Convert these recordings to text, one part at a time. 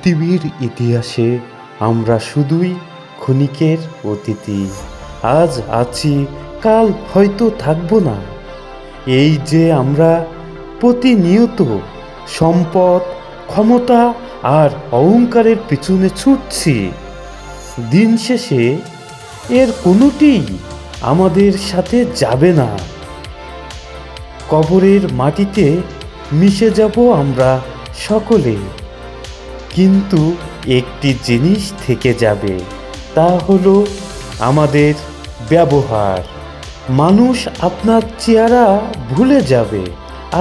পৃথিবীর ইতিহাসে আমরা শুধুই ক্ষণিকের অতিথি। আজ আছি, কাল হয়তো থাকবো না। এই যে আমরা প্রতিনিয়ত সম্পদ, ক্ষমতা আর অহংকারের পিছনে ছুটছি, দিন শেষে এর কোনোটিই আমাদের সাথে যাবে না। কবরের মাটিতে মিশে যাব আমরা সকলে, কিন্তু একটি জিনিস থেকে যাবে, তা হলো আমাদের ব্যবহার। মানুষ আপনার চেহারা ভুলে যাবে,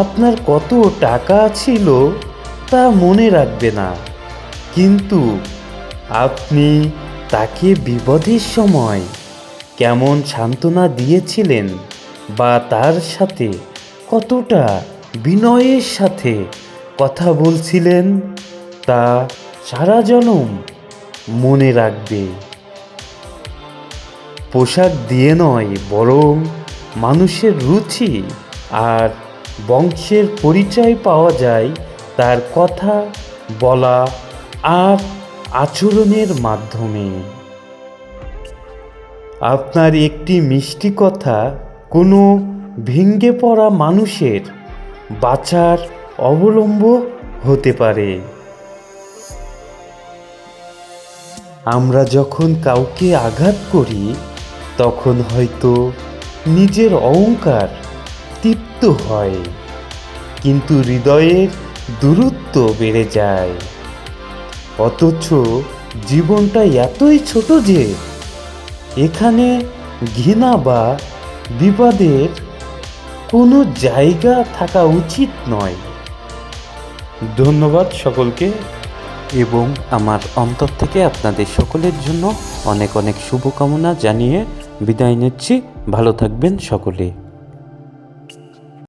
আপনার কত টাকা ছিল তা মনে রাখবে না, কিন্তু আপনি তাকে বিপদের সময় কেমন সান্ত্বনা দিয়েছিলেন বা তার সাথে কতটা বিনয়ের সাথে কথা বলছিলেন তা সারা জনম মনে রাখবে। পোশাক দিয়ে নয়, বরং মানুষের রুচি আর বংশের পরিচয় পাওয়া যায় তার কথা বলা আর আচরণের মাধ্যমে। আপনার একটি মিষ্টি কথা কোনো ভেঙে পড়া মানুষের বাঁচার অবলম্ব হতে পারে। আমরা যখন কাউকে আঘাত করি, তখন হয়তো নিজের অহংকার তৃপ্ত হয়, কিন্তু হৃদয়ের দূরত্ব বেড়ে যায়। অথচ জীবনটা এতই ছোট যে এখানে ঘৃণা বা বিবাদের কোনো জায়গা থাকা উচিত নয়। ধন্যবাদ সকলকে, এবং আমার অন্তর থেকে আপনাদের সকলের জন্য অনেক অনেক শুভকামনা জানিয়ে বিদায় নিচ্ছি। ভালো থাকবেন সকলে।